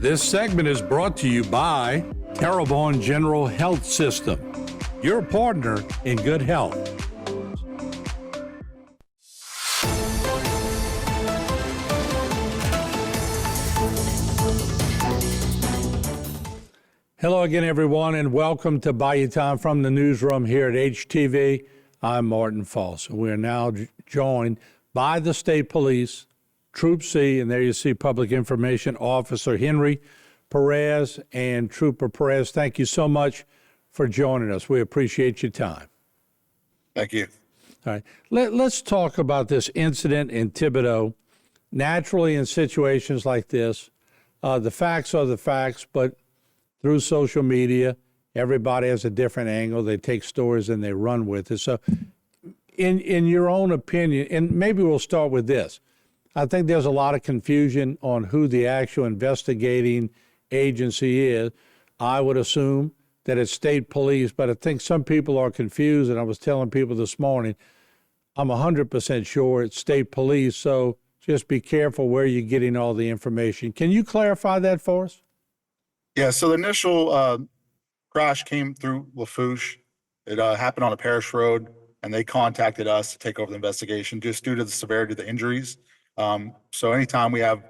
This segment is brought to you by Terrebonne General Health System, your partner in good health. Hello again, everyone, and welcome to Bayou Time from the newsroom here at HTV. I'm Martin Foss. We are now joined by the State Police, Troop C, and there you see Public Information Officer Henry Perez. And Trooper Perez, thank you so much for joining us. We appreciate your time. Thank you. All right. Let's talk about this incident in Thibodaux. Naturally, in situations like this, the facts are the facts, but through social media, everybody has a different angle. They take stories and they run with it. So in your own opinion, and maybe we'll start with this, I think there's a lot of confusion on who the actual investigating agency is. I would assume that it's state police, but I think some people are confused, and I was telling people this morning, I'm 100% sure it's state police, so just be careful where you're getting all the information. Can you clarify that for us? Yeah, so the initial crash came through Lafourche. It happened on a parish road, and they contacted us to take over the investigation just due to the severity of the injuries. So anytime we have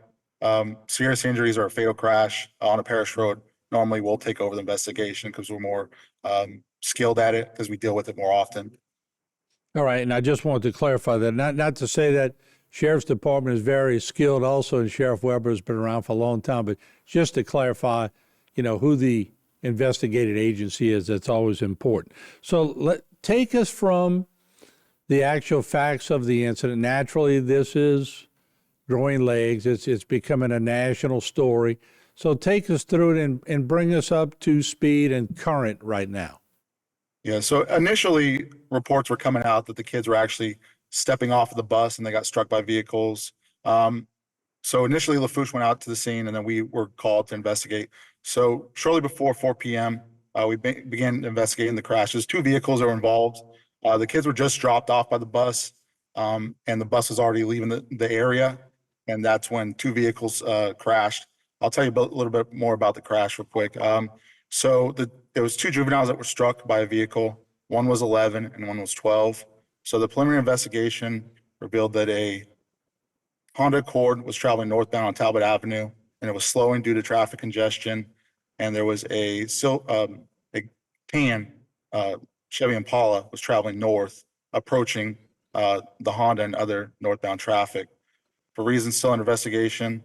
serious injuries or a fatal crash on a parish road, normally we'll take over the investigation because we're more skilled at it because we deal with it more often. All right, and I just wanted to clarify that. Not to say that Sheriff's Department is very skilled also, and Sheriff Weber has been around for a long time, but just to clarify, who the investigated agency is, that's always important. So take us from the actual facts of the incident. Naturally, this is growing legs. It's becoming a national story. So take us through it and bring us up to speed and current right now. Yeah, so initially reports were coming out that the kids were actually stepping off of the bus and they got struck by vehicles. So initially Lafourche went out to the scene and then we were called to investigate. So shortly before 4 p.m., we began investigating the crashes. 2 vehicles that were involved. The kids were just dropped off by the bus, and the bus was already leaving the area, and that's when 2 vehicles crashed. I'll tell you a little bit more about the crash real quick. So there was 2 juveniles that were struck by a vehicle. One was 11 and one was 12. So the preliminary investigation revealed that a Honda Accord was traveling northbound on Talbot Avenue, and it was slowing due to traffic congestion. And there was a tan Chevy Impala was traveling north, approaching the Honda and other northbound traffic. For reasons still under investigation,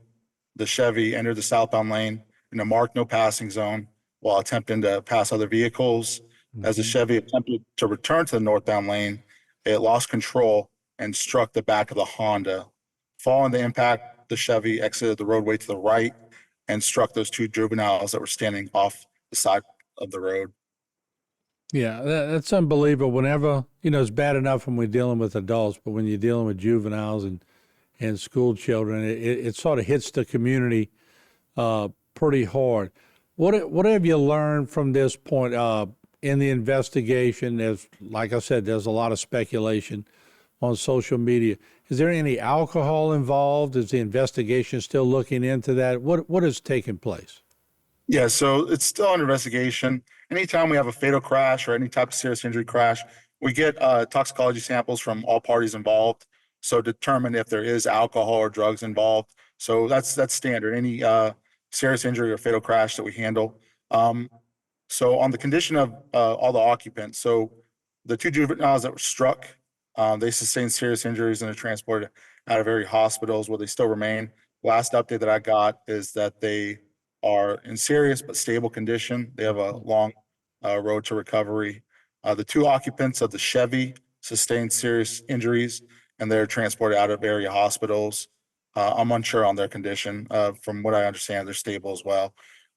the Chevy entered the southbound lane in a marked no passing zone while attempting to pass other vehicles. As the Chevy attempted to return to the northbound lane, it lost control and struck the back of the Honda. Following the impact, the Chevy exited the roadway to the right and struck those 2 juveniles that were standing off the side of the road. Yeah, that's unbelievable. Whenever, it's bad enough when we're dealing with adults, but when you're dealing with juveniles and school children, it sort of hits the community pretty hard. What have you learned from this point in the investigation? Like I said, there's a lot of speculation on social media. Is there any alcohol involved? Is the investigation still looking into that? What has taken place? Yeah, so it's still under investigation. Anytime we have a fatal crash or any type of serious injury crash, we get toxicology samples from all parties involved. So determine if there is alcohol or drugs involved. So that's standard. Any serious injury or fatal crash that we handle. So on the condition of all the occupants, so the 2 juveniles that were struck, they sustained serious injuries and are transported out of area hospitals where they still remain. Last update that I got is that they are in serious but stable condition. They have a long road to recovery. The 2 occupants of the Chevy sustained serious injuries and they're transported out of area hospitals. I'm unsure on their condition. From what I understand, they're stable as well.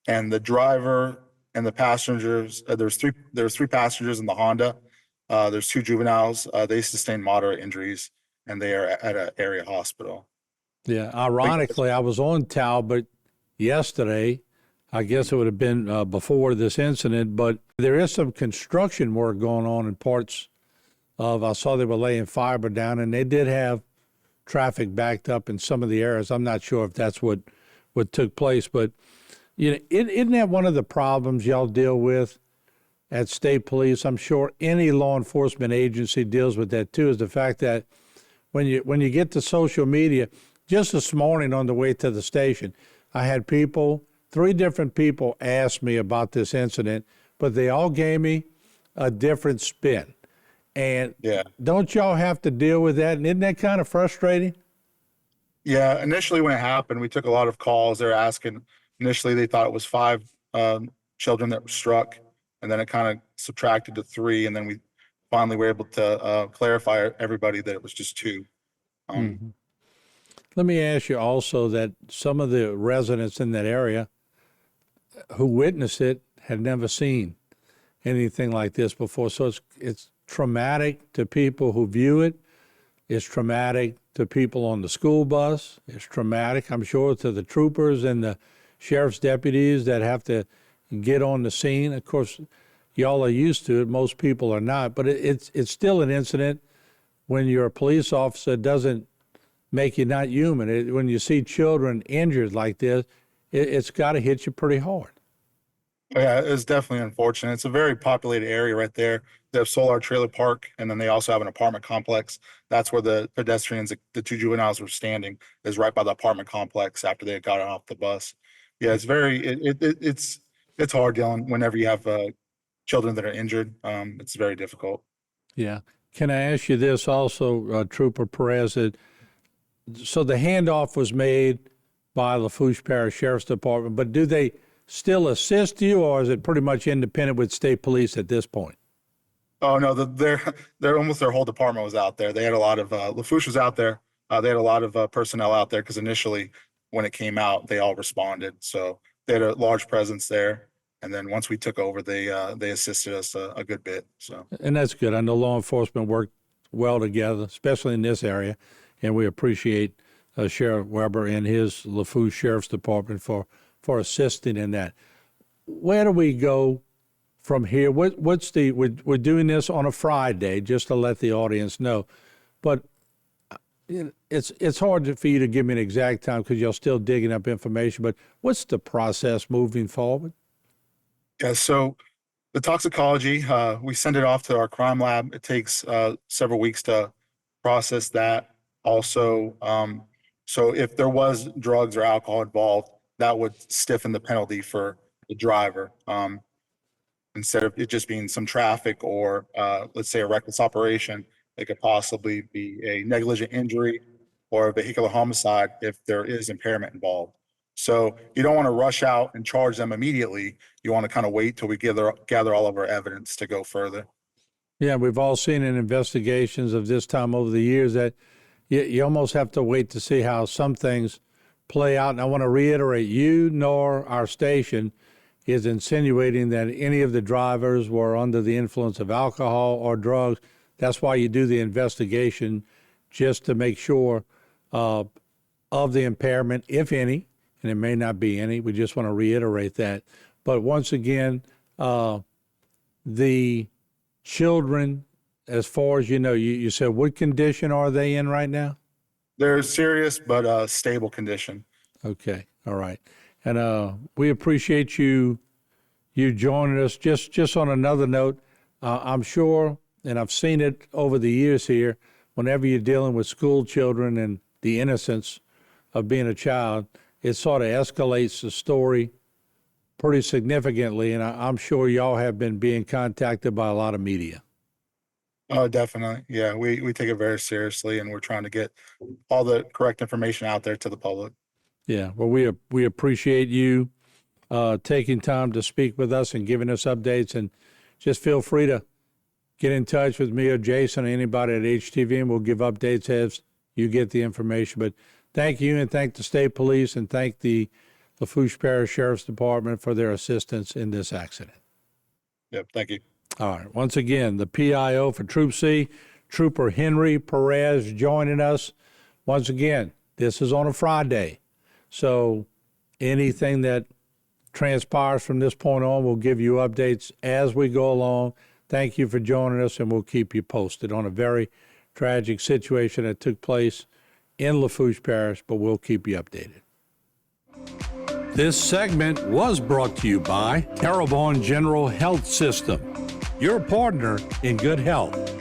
And the driver and the passengers, there's 3 passengers in the Honda. There's 2 juveniles. They sustained moderate injuries and they are at an area hospital. Yeah, ironically, I was on Talbot yesterday. I guess it would have been before this incident, but there is some construction work going on in parts of, I saw they were laying fiber down, and they did have traffic backed up in some of the areas. I'm not sure if that's what took place, but Isn't that one of the problems y'all deal with at state police? I'm sure any law enforcement agency deals with that too, is the fact that when you get to social media, just this morning on the way to the station, I had three different people ask me about this incident, but they all gave me a different spin. And Yeah. don't y'all have to deal with that? And isn't that kind of frustrating? Yeah, initially when it happened, we took a lot of calls. They're asking, initially they thought it was five children that were struck, and then it kind of subtracted to three, and then we finally were able to clarify everybody that it was just two. Let me ask you also that some of the residents in that area who witnessed it had never seen anything like this before. So it's traumatic to people who view it. It's traumatic to people on the school bus. It's traumatic, I'm sure, to the troopers and the sheriff's deputies that have to get on the scene. Of course, y'all are used to it. Most people are not. But it's still an incident. When you're a police officer, it doesn't make you not human. When you see children injured like this, it's got to hit you pretty hard. Yeah, it's definitely unfortunate. It's a very populated area right there. They have Solar Trailer Park, and then they also have an apartment complex. That's where the pedestrians, the two juveniles were standing, is right by the apartment complex after they got off the bus. Yeah, it's hard dealing whenever you have children that are injured. It's very difficult. Yeah. Can I ask you this also, Trooper Perez? So the handoff was made by Lafourche Parish Sheriff's Department, but do they still assist you, or is it pretty much independent with state police at this point? Oh no, they're almost their whole department was out there. They had a lot of Lafourche was out there. They had a lot of personnel out there because initially when it came out, they all responded. So they had a large presence there. And then once we took over, they assisted us a good bit. So And that's good. I know law enforcement work well together, especially in this area, and we appreciate Sheriff Weber and his Lafourche Sheriff's Department for assisting in that. Where do we go from here? We're doing this on a Friday just to let the audience know, but it's hard for you to give me an exact time because you're still digging up information. But what's the process moving forward? yeah, so the toxicology, we send it off to our crime lab. It takes several weeks to process that. Also, so if there was drugs or alcohol involved, that would stiffen the penalty for the driver. Instead of it just being some traffic or let's say a reckless operation, it could possibly be a negligent injury or a vehicular homicide if there is impairment involved. So you don't want to rush out and charge them immediately. You want to kind of wait till we gather all of our evidence to go further. Yeah, we've all seen in investigations of this time over the years that you almost have to wait to see how some things play out. And I want to reiterate, you nor our station is insinuating that any of the drivers were under the influence of alcohol or drugs. That's why you do the investigation, just to make sure of the impairment, if any, and it may not be any. We just want to reiterate that. But once again, the children, as far as you know, you said, what condition are they in right now? They're serious but stable condition. Okay, all right. And we appreciate you joining us. Just on another note, I'm sure, and I've seen it over the years here, whenever you're dealing with school children and the innocence of being a child, it sort of escalates the story pretty significantly. And I'm sure y'all have been being contacted by a lot of media. Oh, definitely. Yeah, we take it very seriously, and we're trying to get all the correct information out there to the public. Yeah, well, we appreciate you taking time to speak with us and giving us updates. And just feel free to get in touch with me or Jason or anybody at HTV, and we'll give updates as you get the information. But thank you, and thank the state police, and thank the Lafourche Parish Sheriff's Department for their assistance in this accident. Yep, thank you. All right. Once again, the PIO for Troop C, Trooper Henry Perez, joining us. Once again, this is on a Friday. So anything that transpires from this point on, we'll give you updates as we go along. Thank you for joining us, and we'll keep you posted on a very tragic situation that took place in Lafourche Parish, but we'll keep you updated. This segment was brought to you by Terrebonne General Health System, your partner in good health.